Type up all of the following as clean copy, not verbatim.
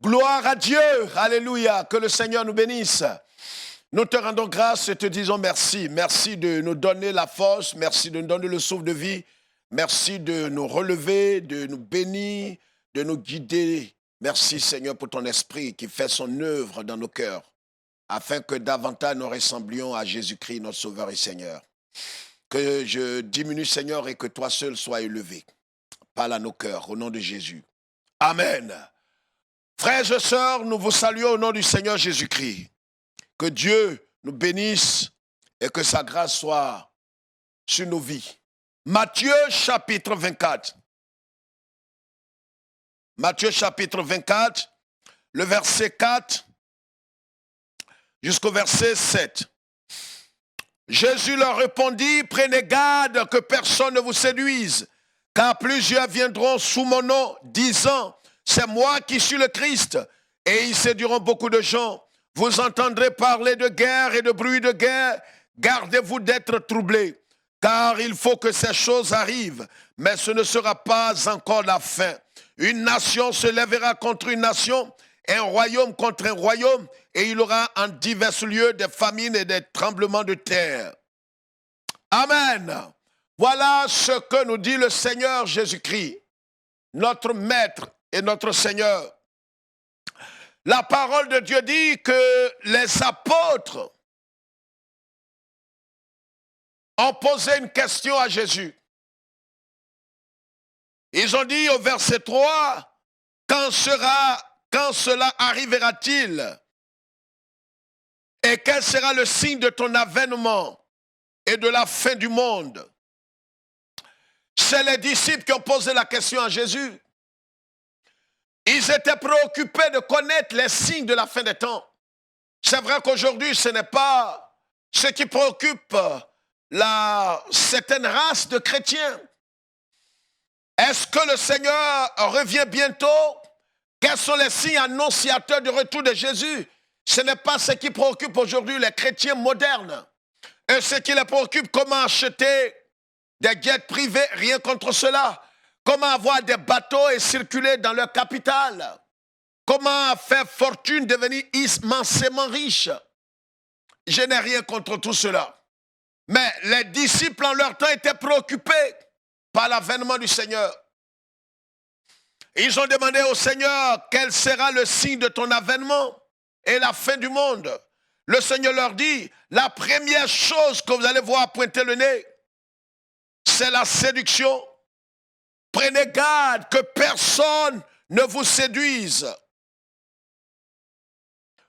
Gloire à Dieu. Alléluia. Que le Seigneur nous bénisse. Nous te rendons grâce et te disons merci. Merci de nous donner la force. Merci de nous donner le souffle de vie. Merci de nous relever, de nous bénir, de nous guider. Merci Seigneur pour ton esprit qui fait son œuvre dans nos cœurs, afin que davantage nous ressemblions à Jésus-Christ, notre Sauveur et Seigneur. Que je diminue Seigneur et que toi seul sois élevé. Parle à nos cœurs au nom de Jésus. Amen. Frères et sœurs, nous vous saluons au nom du Seigneur Jésus-Christ. Que Dieu nous bénisse et que sa grâce soit sur nos vies. Matthieu chapitre 24. Matthieu chapitre 24, le verset 4 jusqu'au verset 7. Jésus leur répondit, prenez garde que personne ne vous séduise, car plusieurs viendront sous mon nom, disant, c'est moi qui suis le Christ, et ils séduiront beaucoup de gens. Vous entendrez parler de guerre et de bruit de guerre, gardez-vous d'être troublés, car il faut que ces choses arrivent, mais ce ne sera pas encore la fin. Une nation se lèvera contre une nation, un royaume contre un royaume, et il y aura en divers lieux des famines et des tremblements de terre. Amen. Voilà ce que nous dit le Seigneur Jésus-Christ, notre Maître et notre Seigneur. La parole de Dieu dit que les apôtres ont posé une question à Jésus. Ils ont dit au verset 3, quand cela arrivera-t-il? Et quel sera le signe de ton avènement et de la fin du monde? C'est les disciples qui ont posé la question à Jésus. Ils étaient préoccupés de connaître les signes de la fin des temps. C'est vrai qu'aujourd'hui, ce n'est pas ce qui préoccupe certaines races de chrétiens. Est-ce que le Seigneur revient bientôt? Quels sont les signes annonciateurs du retour de Jésus? Ce n'est pas ce qui préoccupe aujourd'hui les chrétiens modernes. Et ce qui les préoccupe, comment acheter des jets privés, rien contre cela. Comment avoir des bateaux et circuler dans leur capitale. Comment faire fortune, devenir immensément riche. Je n'ai rien contre tout cela. Mais les disciples en leur temps étaient préoccupés par l'avènement du Seigneur. Ils ont demandé au Seigneur quel sera le signe de ton avènement et la fin du monde. Le Seigneur leur dit, la première chose que vous allez voir pointer le nez, c'est la séduction. Prenez garde que personne ne vous séduise.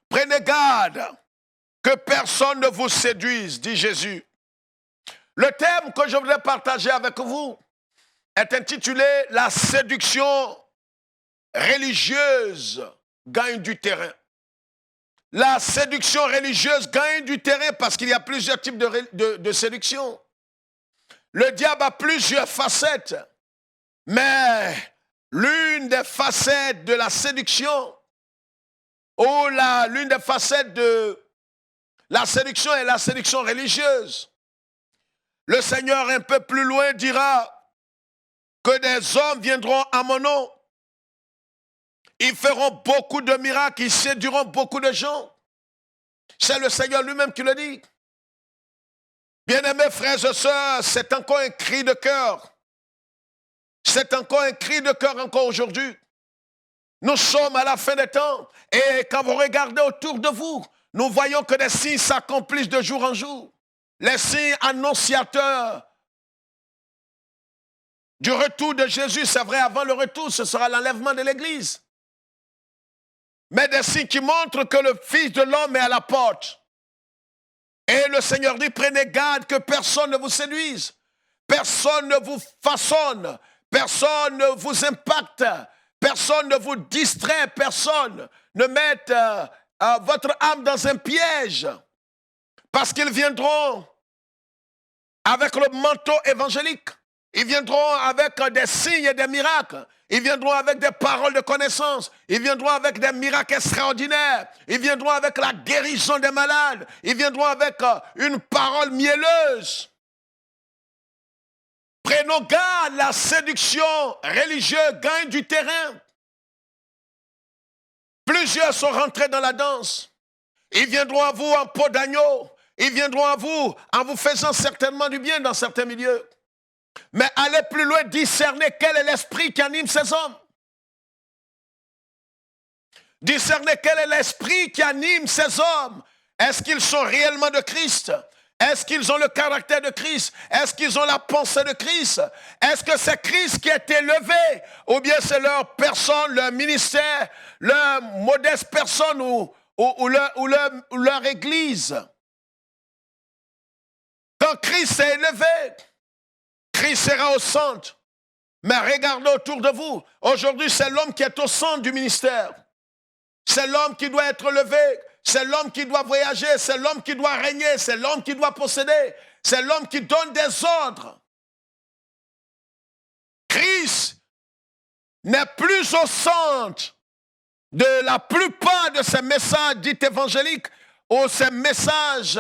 Prenez garde que personne ne vous séduise, dit Jésus. Le thème que je voudrais partager avec vous est intitulé « La séduction religieuse gagne du terrain ». La séduction religieuse gagne du terrain parce qu'il y a plusieurs types de séduction. Le diable a plusieurs facettes, mais l'une des facettes de la séduction, ou l'une des facettes de la séduction est la séduction religieuse. Le Seigneur un peu plus loin dira que des hommes viendront à mon nom. Ils feront beaucoup de miracles, ils séduiront beaucoup de gens. C'est le Seigneur lui-même qui le dit. Bien-aimés frères et sœurs, c'est encore un cri de cœur. C'est encore un cri de cœur encore aujourd'hui. Nous sommes à la fin des temps et quand vous regardez autour de vous, nous voyons que des signes s'accomplissent de jour en jour. Les signes annonciateurs du retour de Jésus, c'est vrai, avant le retour, ce sera l'enlèvement de l'Église. Mais des signes qui montrent que le Fils de l'homme est à la porte. Et le Seigneur dit, prenez garde que personne ne vous séduise, personne ne vous façonne, personne ne vous impacte, personne ne vous distrait, personne ne mette votre âme dans un piège. Parce qu'ils viendront avec le manteau évangélique. Ils viendront avec des signes et des miracles. Ils viendront avec des paroles de connaissance. Ils viendront avec des miracles extraordinaires. Ils viendront avec la guérison des malades. Ils viendront avec une parole mielleuse. Prenons garde, la séduction religieuse gagne du terrain. Plusieurs sont rentrés dans la danse. Ils viendront à vous en peau d'agneau. Ils viendront à vous en vous faisant certainement du bien dans certains milieux. Mais allez plus loin, discerner quel est l'esprit qui anime ces hommes. Discerner quel est l'esprit qui anime ces hommes. Est-ce qu'ils sont réellement de Christ? Est-ce qu'ils ont le caractère de Christ? Est-ce qu'ils ont la pensée de Christ? Est-ce que c'est Christ qui est élevé? Ou bien c'est leur personne, leur ministère, leur modeste personne ou leur église? Quand Christ est élevé, Christ sera au centre. Mais regardez autour de vous. Aujourd'hui, c'est l'homme qui est au centre du ministère. C'est l'homme qui doit être levé. C'est l'homme qui doit voyager. C'est l'homme qui doit régner. C'est l'homme qui doit posséder. C'est l'homme qui donne des ordres. Christ n'est plus au centre de la plupart de ces messages dits évangéliques ou ces messages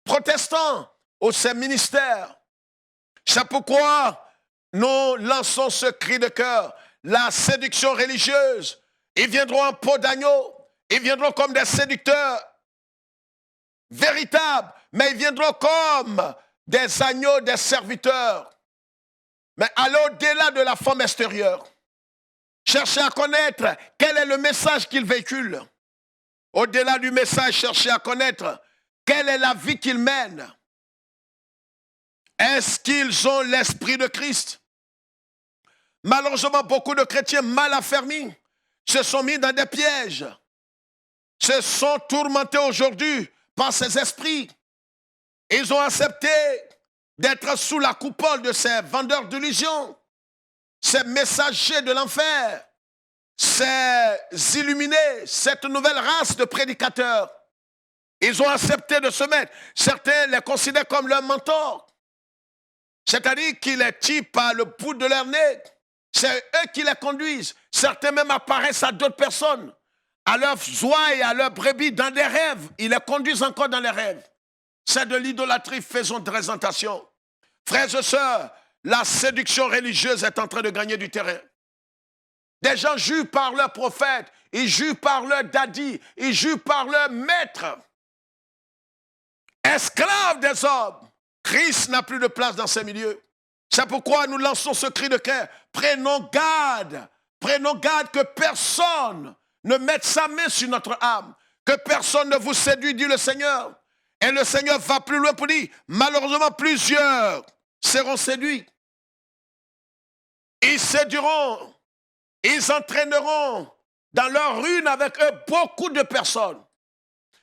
protestants ou ces ministères. C'est pourquoi nous lançons ce cri de cœur. La séduction religieuse. Ils viendront en peau d'agneau. Ils viendront comme des séducteurs véritables. Mais ils viendront comme des agneaux, des serviteurs. Mais allez au-delà de la forme extérieure. Cherchez à connaître quel est le message qu'ils véhiculent. Au-delà du message, cherchez à connaître quelle est la vie qu'ils mènent. Est-ce qu'ils ont l'esprit de Christ? Malheureusement, beaucoup de chrétiens mal affermis se sont mis dans des pièges, se sont tourmentés aujourd'hui par ces esprits. Ils ont accepté d'être sous la coupole de ces vendeurs d'illusions, ces messagers de l'enfer, ces illuminés, cette nouvelle race de prédicateurs. Ils ont accepté de se mettre. Certains les considèrent comme leurs mentors, c'est-à-dire qu'ils les tirent par le bout de leur nez. C'est eux qui les conduisent. Certains même apparaissent à d'autres personnes, à leurs oies et à leurs brebis dans des rêves. Ils les conduisent encore dans les rêves. C'est de l'idolâtrie, faisons très attention. Frères et sœurs, la séduction religieuse est en train de gagner du terrain. Des gens jurent par leur prophète, ils jurent par leur daddy, ils jurent par leur maître. Esclaves des hommes. Christ n'a plus de place dans ces milieux. C'est pourquoi nous lançons ce cri de cœur. Prenons garde que personne ne mette sa main sur notre âme, que personne ne vous séduit, dit le Seigneur. Et le Seigneur va plus loin pour dire, malheureusement, plusieurs seront séduits. Ils séduiront, ils entraîneront dans leur ruine avec eux beaucoup de personnes.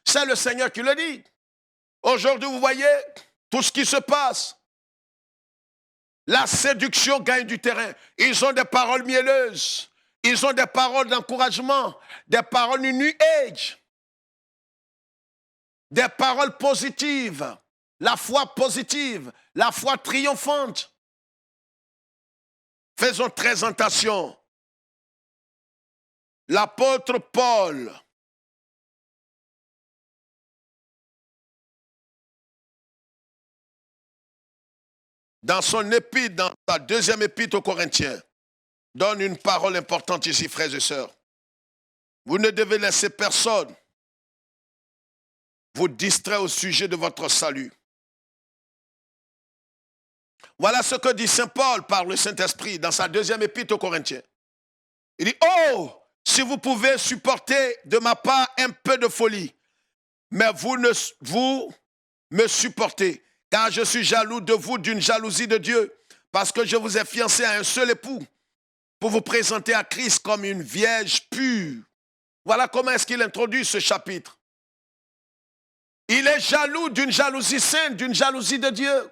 C'est le Seigneur qui le dit. Aujourd'hui, vous voyez tout ce qui se passe. La séduction gagne du terrain. Ils ont des paroles mielleuses. Ils ont des paroles d'encouragement, des paroles du New Age, des paroles positives, la foi positive, la foi triomphante. Faisons très attention. L'apôtre Paul dans son épître, dans sa deuxième épître aux Corinthiens, donne une parole importante ici, frères et sœurs. Vous ne devez laisser personne vous distraire au sujet de votre salut. Voilà ce que dit Saint Paul par le Saint-Esprit dans sa deuxième épître aux Corinthiens. Il dit, oh, si vous pouvez supporter de ma part un peu de folie, mais vous me supportez, car je suis jaloux de vous d'une jalousie de Dieu, parce que je vous ai fiancé à un seul époux, pour vous présenter à Christ comme une vierge pure. Voilà comment est-ce qu'il introduit ce chapitre. Il est jaloux d'une jalousie sainte, d'une jalousie de Dieu.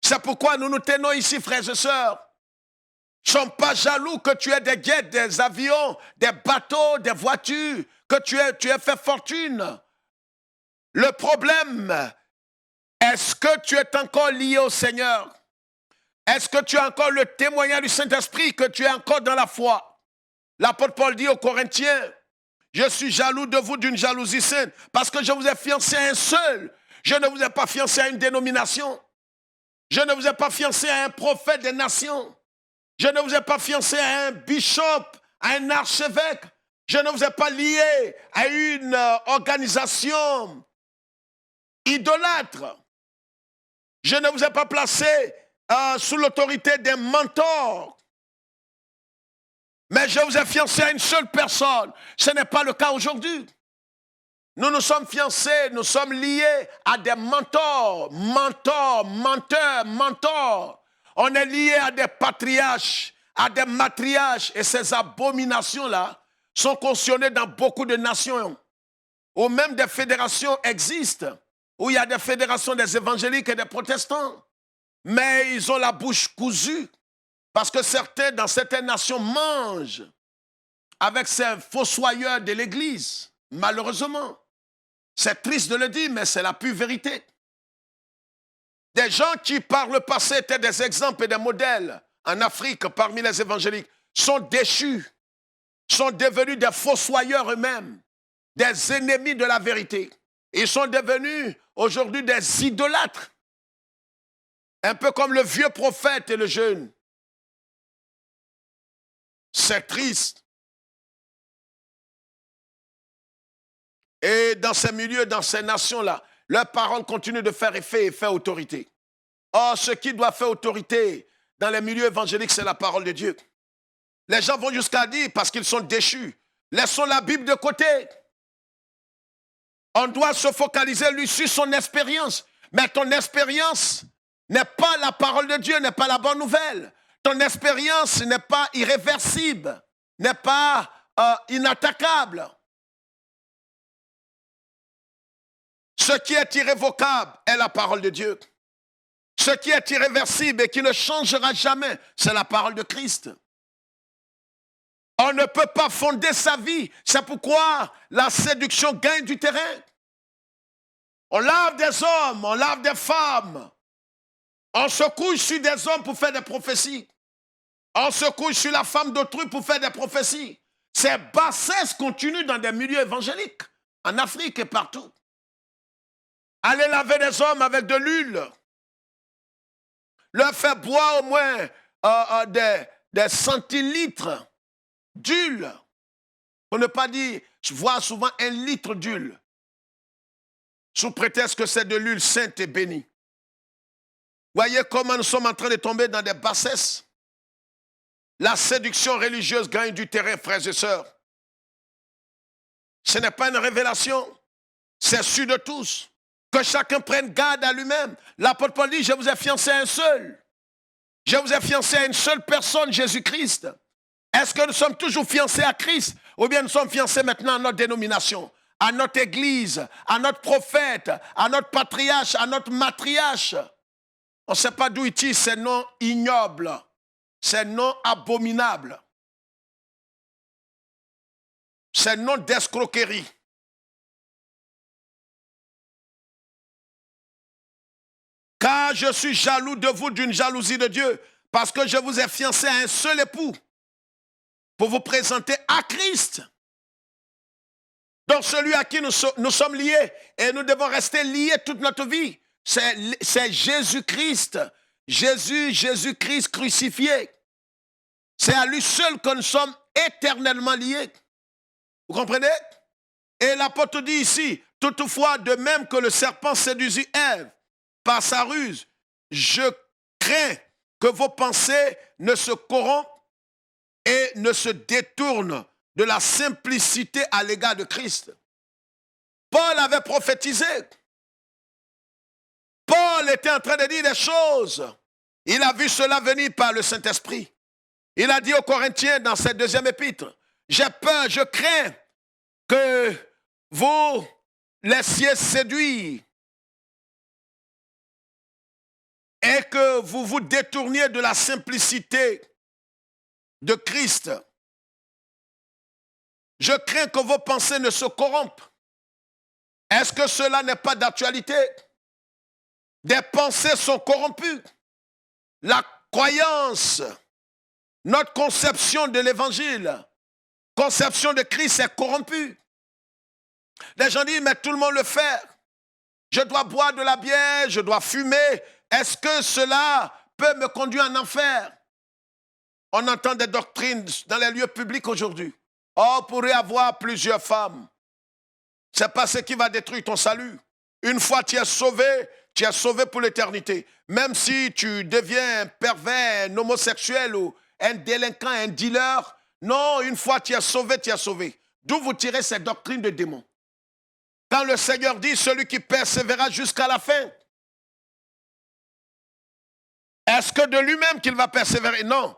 C'est pourquoi nous nous tenons ici, frères et sœurs. Nous ne sommes pas jaloux que tu aies des guettes, des avions, des bateaux, des voitures, que tu aies fait fortune. Le problème, est-ce que tu es encore lié au Seigneur? Est-ce que tu as encore le témoignage du Saint-Esprit, que tu es encore dans la foi? L'apôtre Paul dit aux Corinthiens, je suis jaloux de vous d'une jalousie sainte, parce que je vous ai fiancé à un seul. Je ne vous ai pas fiancé à une dénomination. Je ne vous ai pas fiancé à un prophète des nations. Je ne vous ai pas fiancé à un bishop, à un archevêque, Je ne vous ai pas lié à une organisation idolâtre. Je ne vous ai pas placé sous l'autorité des mentors. Mais je vous ai fiancé à une seule personne. Ce n'est pas le cas aujourd'hui. Nous nous sommes fiancés, nous sommes liés à des mentors. On est liés à des patriarches, à des matriarches. Et ces abominations-là sont cautionnées dans beaucoup de nations. Ou même des fédérations existent, où il y a des fédérations des évangéliques et des protestants. Mais ils ont la bouche cousue, parce que certains, dans certaines nations, mangent avec ces fossoyeurs de l'Église, malheureusement. C'est triste de le dire, mais c'est la pure vérité. Des gens qui, par le passé, étaient des exemples et des modèles en Afrique, parmi les évangéliques, sont déchus, sont devenus des fossoyeurs eux-mêmes, des ennemis de la vérité. Ils sont devenus aujourd'hui des idolâtres. Un peu comme le vieux prophète et le jeune. C'est triste. Et dans ces milieux, dans ces nations-là, leurs paroles continuent de faire effet et faire autorité. Or, ce qui doit faire autorité dans les milieux évangéliques, c'est la parole de Dieu. Les gens vont jusqu'à dire, parce qu'ils sont déchus, laissons la Bible de côté. On doit se focaliser, lui, sur son expérience. Mais ton expérience n'est pas la parole de Dieu, n'est pas la bonne nouvelle. Ton expérience n'est pas irréversible, n'est pas inattaquable. Ce qui est irrévocable est la parole de Dieu. Ce qui est irréversible et qui ne changera jamais, c'est la parole de Christ. On ne peut pas fonder sa vie. C'est pourquoi la séduction gagne du terrain. On lave des hommes, on lave des femmes. On se couche sur des hommes pour faire des prophéties. On se couche sur la femme d'autrui pour faire des prophéties. Ces bassesses continuent dans des milieux évangéliques, en Afrique et partout. Allez laver des hommes avec de l'huile. Leur faire boire au moins des centilitres d'huile. Pour ne pas dire, je vois souvent 1 litre d'huile. Sous prétexte que c'est de l'huile sainte et bénie. Voyez comment nous sommes en train de tomber dans des bassesses. La séduction religieuse gagne du terrain, frères et sœurs. Ce n'est pas une révélation, c'est sûr de tous. Que chacun prenne garde à lui-même. L'apôtre Paul dit, je vous ai fiancé à un seul. Je vous ai fiancé à une seule personne, Jésus-Christ. Est-ce que nous sommes toujours fiancés à Christ? Ou bien nous sommes fiancés maintenant à notre dénomination, à notre église, à notre prophète, à notre patriarche, à notre matriarche? On ne sait pas d'où il tire ces noms ignobles, ces noms abominables, ces noms d'escroquerie. Car je suis jaloux de vous d'une jalousie de Dieu, parce que je vous ai fiancé à un seul époux, pour vous présenter à Christ. Donc celui à qui nous sommes liés, et nous devons rester liés toute notre vie, c'est Jésus-Christ. Jésus-Christ crucifié. C'est à lui seul que nous sommes éternellement liés. Vous comprenez? Et l'apôtre dit ici, toutefois, de même que le serpent séduisit Ève par sa ruse, je crains que vos pensées ne se corrompent et ne se détournent de la simplicité à l'égard de Christ. Paul avait prophétisé. Paul était en train de dire des choses. Il a vu cela venir par le Saint-Esprit. Il a dit aux Corinthiens dans cette 2e épître, j'ai peur, je crains que vous laissiez séduire et que vous vous détourniez de la simplicité de Christ. Je crains que vos pensées ne se corrompent. Est-ce que cela n'est pas d'actualité? Des pensées sont corrompues. La croyance, notre conception de l'évangile, conception de Christ est corrompue. Les gens disent, mais tout le monde le fait. Je dois boire de la bière, je dois fumer. Est-ce que cela peut me conduire en enfer? On entend des doctrines dans les lieux publics aujourd'hui. Oh, pourrait avoir plusieurs femmes. Ce n'est pas ce qui va détruire ton salut. Une fois tu es sauvé pour l'éternité. Même si tu deviens un pervers, un homosexuel ou un délinquant, un dealer, non, une fois tu es sauvé, tu es sauvé. D'où vous tirez cette doctrine de démon? Quand le Seigneur dit, celui qui persévérera jusqu'à la fin, est-ce que de lui-même qu'il va persévérer? Non.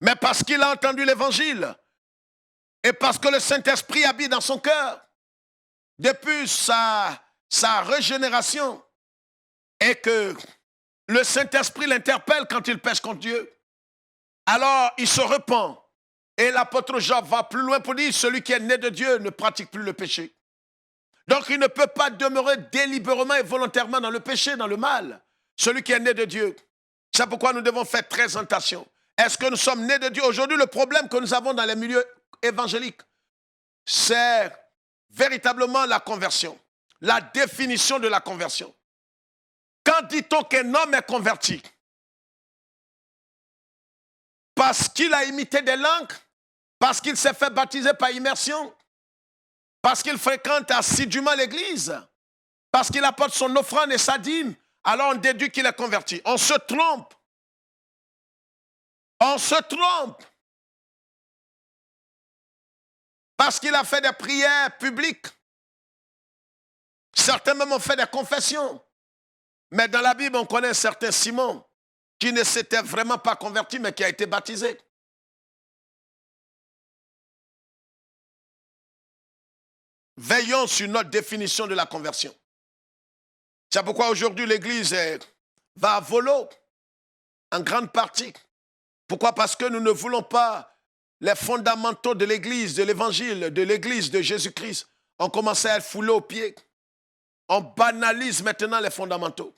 Mais parce qu'il a entendu l'évangile et parce que le Saint-Esprit habite dans son cœur depuis sa régénération et que le Saint-Esprit l'interpelle quand il pêche contre Dieu. Alors, il se repent. Et l'apôtre Jean va plus loin pour dire, celui qui est né de Dieu ne pratique plus le péché. Donc, il ne peut pas demeurer délibérément et volontairement dans le péché, dans le mal. Celui qui est né de Dieu. C'est pourquoi nous devons faire très attention. Est-ce que nous sommes nés de Dieu? Aujourd'hui, le problème que nous avons dans les milieux évangéliques, c'est véritablement la conversion. La définition de la conversion. Quand dit-on qu'un homme est converti? Parce qu'il a imité des langues? Parce qu'il s'est fait baptiser par immersion? Parce qu'il fréquente assidûment l'église? Parce qu'il apporte son offrande et sa dîme? Alors on déduit qu'il est converti. On se trompe. On se trompe. Parce qu'il a fait des prières publiques. Certains même ont fait des confessions. Mais dans la Bible, on connaît un certain Simon qui ne s'était vraiment pas converti, mais qui a été baptisé. Veillons sur notre définition de la conversion. C'est pourquoi aujourd'hui l'Église va à volo en grande partie. Pourquoi? Parce que nous ne voulons pas les fondamentaux de l'Église, de l'Évangile, de l'Église de Jésus-Christ. On commence à être foulé aux pieds. On banalise maintenant les fondamentaux.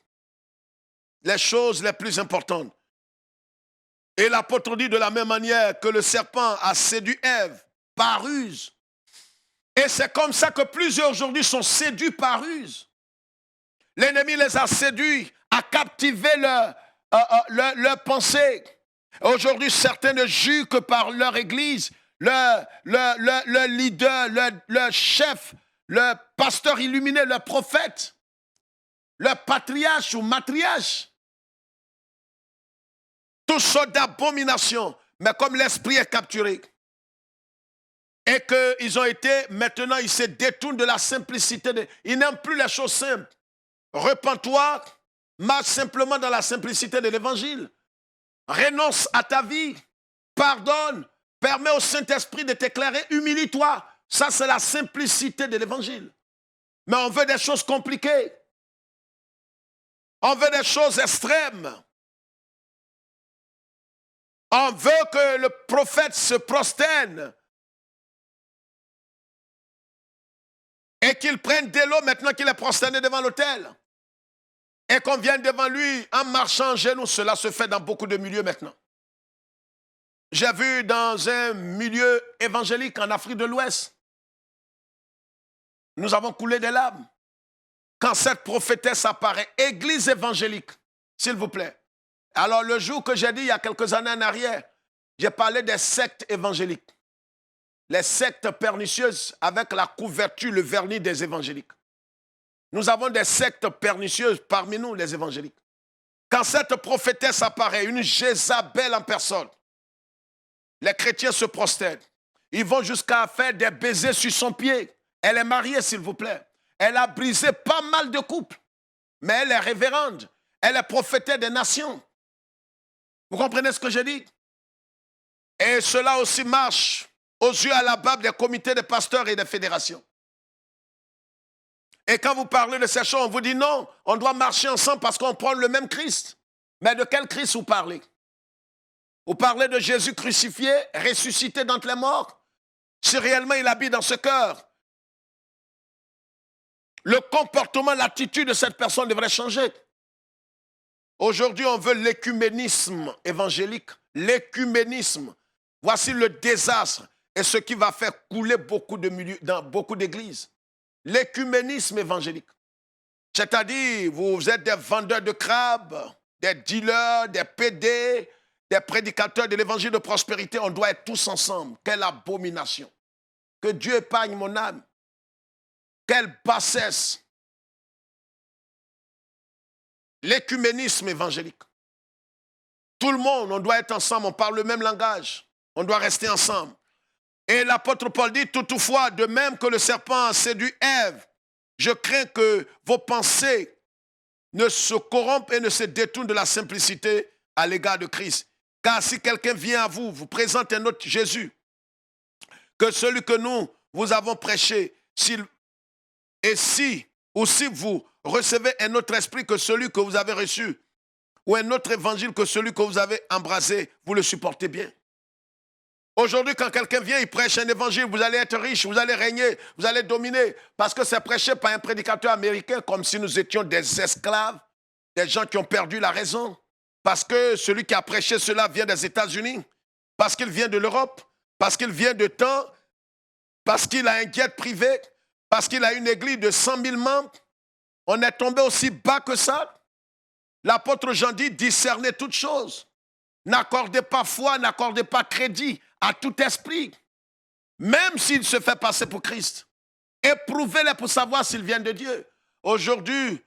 Les choses les plus importantes. Et l'apôtre dit de la même manière que le serpent a séduit Ève par ruse. Et c'est comme ça que plusieurs aujourd'hui sont séduits par ruse. L'ennemi les a séduits, a captivé leur pensée. Aujourd'hui, certains ne jugent que par leur église, leur leader, leur chef, leur pasteur illuminé, leur prophète, leur patriarche ou matriarche. Toutes sortes d'abominations, mais comme l'esprit est capturé et qu'ils ont été, maintenant ils se détournent de la simplicité, ils n'aiment plus les choses simples. Repens-toi, marche simplement dans la simplicité de l'évangile. Renonce à ta vie, pardonne, permets au Saint-Esprit de t'éclairer, humilie-toi. Ça, c'est la simplicité de l'évangile. Mais on veut des choses compliquées. On veut des choses extrêmes. On veut que le prophète se prosterne et qu'il prenne de l'eau maintenant qu'il est prosterné devant l'autel. Et qu'on vienne devant lui en marchant en genoux. Cela se fait dans beaucoup de milieux maintenant. J'ai vu dans un milieu évangélique en Afrique de l'Ouest, nous avons coulé des larmes. Quand cette prophétesse apparaît, église évangélique, s'il vous plaît. Alors le jour que j'ai dit, il y a quelques années en arrière, j'ai parlé des sectes évangéliques. Les sectes pernicieuses avec la couverture, le vernis des évangéliques. Nous avons des sectes pernicieuses parmi nous, les évangéliques. Quand cette prophétesse apparaît, une Jézabel en personne, les chrétiens se prosternent. Ils vont jusqu'à faire des baisers sur son pied. Elle est mariée, s'il vous plaît. Elle a brisé pas mal de couples. Mais elle est révérende. Elle est prophétesse des nations. Vous comprenez ce que je dis? Et cela aussi marche aux yeux à la barbe des comités de pasteurs et des fédérations. Et quand vous parlez de ces choses, on vous dit non, on doit marcher ensemble parce qu'on prend le même Christ. Mais de quel Christ vous parlez? Vous parlez de Jésus crucifié, ressuscité d'entre les morts? Si réellement il habite dans ce cœur, le comportement, l'attitude de cette personne devrait changer. Aujourd'hui, on veut l'écuménisme évangélique. L'écuménisme. Voici le désastre et ce qui va faire couler beaucoup de milieux, dans beaucoup d'églises. L'écuménisme évangélique. C'est-à-dire, vous êtes des vendeurs de crabes, des dealers, des PD, des prédicateurs de l'évangile de prospérité, on doit être tous ensemble. Quelle abomination. Que Dieu épargne mon âme. Quelle bassesse. L'écuménisme évangélique. Tout le monde, on doit être ensemble, on parle le même langage. On doit rester ensemble. Et l'apôtre Paul dit, toutefois, de même que le serpent a séduit Ève, je crains que vos pensées ne se corrompent et ne se détournent de la simplicité à l'égard de Christ. Car si quelqu'un vient à vous, vous présente un autre Jésus, que celui que nous vous avons prêché, si vous recevez un autre esprit que celui que vous avez reçu, ou un autre évangile que celui que vous avez embrasé, vous le supportez bien. Aujourd'hui, quand quelqu'un vient, il prêche un évangile, vous allez être riche, vous allez régner, vous allez dominer, parce que c'est prêché par un prédicateur américain, comme si nous étions des esclaves, des gens qui ont perdu la raison, parce que celui qui a prêché cela vient des États-Unis, parce qu'il vient de l'Europe, parce qu'il vient de temps, parce qu'il a un jet privé, parce qu'il a une église de 100 000 membres. On est tombé aussi bas que ça. L'apôtre Jean dit, discernez toutes choses. N'accordez pas foi, n'accordez pas crédit à tout esprit, même s'il se fait passer pour Christ. Éprouvez-les pour savoir s'ils viennent de Dieu. Aujourd'hui,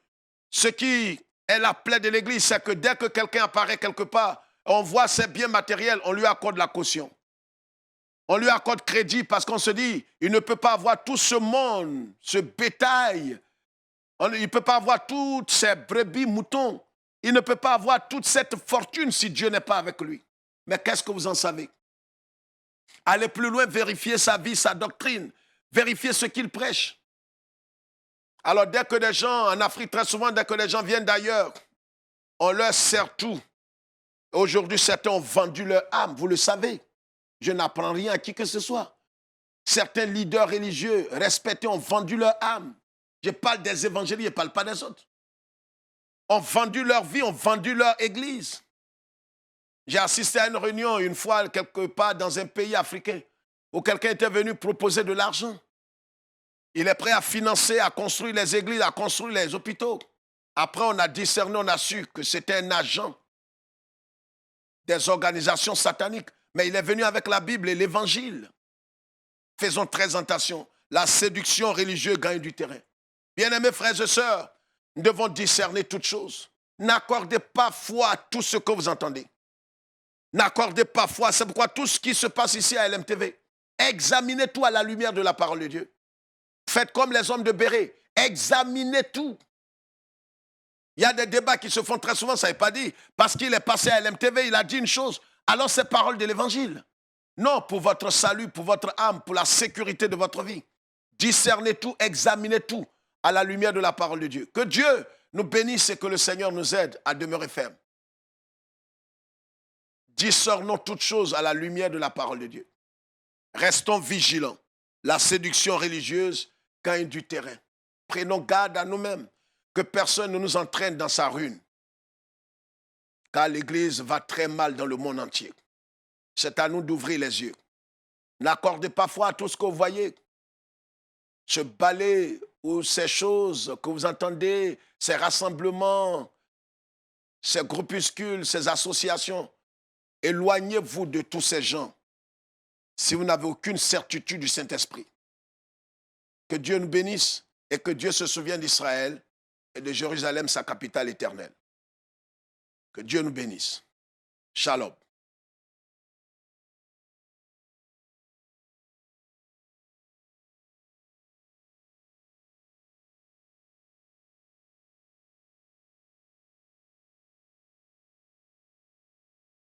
ce qui est la plaie de l'Église, c'est que dès que quelqu'un apparaît quelque part, on voit ses biens matériels, on lui accorde la caution. On lui accorde crédit parce qu'on se dit, il ne peut pas avoir tout ce monde, ce bétail. Il ne peut pas avoir toutes ces brebis, moutons. Il ne peut pas avoir toute cette fortune si Dieu n'est pas avec lui. Mais qu'est-ce que vous en savez? Allez plus loin, vérifiez sa vie, sa doctrine. Vérifiez ce qu'il prêche. Alors dès que des gens, en Afrique très souvent, dès que les gens viennent d'ailleurs, on leur sert tout. Aujourd'hui, certains ont vendu leur âme, vous le savez. Je n'apprends rien à qui que ce soit. Certains leaders religieux respectés ont vendu leur âme. Je parle des évangélistes, je ne parle pas des autres. Ont vendu leur vie, ont vendu leur église. J'ai assisté à une réunion une fois quelque part dans un pays africain où quelqu'un était venu proposer de l'argent. Il est prêt à financer, à construire les églises, à construire les hôpitaux. Après, on a discerné, on a su que c'était un agent des organisations sataniques. Mais il est venu avec la Bible et l'évangile. Faisons très attention. La séduction religieuse gagne du terrain. Bien-aimés frères et sœurs, nous devons discerner toutes choses. N'accordez pas foi à tout ce que vous entendez. N'accordez pas foi. C'est pourquoi tout ce qui se passe ici à LMTV, examinez tout à la lumière de la parole de Dieu. Faites comme les hommes de Béret. Examinez tout. Il y a des débats qui se font très souvent, ça n'est pas dit. Parce qu'il est passé à LMTV, il a dit une chose. Alors c'est parole de l'évangile. Non, pour votre salut, pour votre âme, pour la sécurité de votre vie. Discernez tout, examinez tout à la lumière de la parole de Dieu. Que Dieu nous bénisse et que le Seigneur nous aide à demeurer fermes. Discernons toutes choses à la lumière de la parole de Dieu. Restons vigilants. La séduction religieuse gagne du terrain. Prenons garde à nous-mêmes, que personne ne nous entraîne dans sa ruine. Car l'Église va très mal dans le monde entier. C'est à nous d'ouvrir les yeux. N'accordez pas foi à tout ce que vous voyez. Ce balai ou ces choses que vous entendez, ces rassemblements, ces groupuscules, ces associations, éloignez-vous de tous ces gens si vous n'avez aucune certitude du Saint-Esprit. Que Dieu nous bénisse et que Dieu se souvienne d'Israël et de Jérusalem, sa capitale éternelle. Que Dieu nous bénisse. Shalom.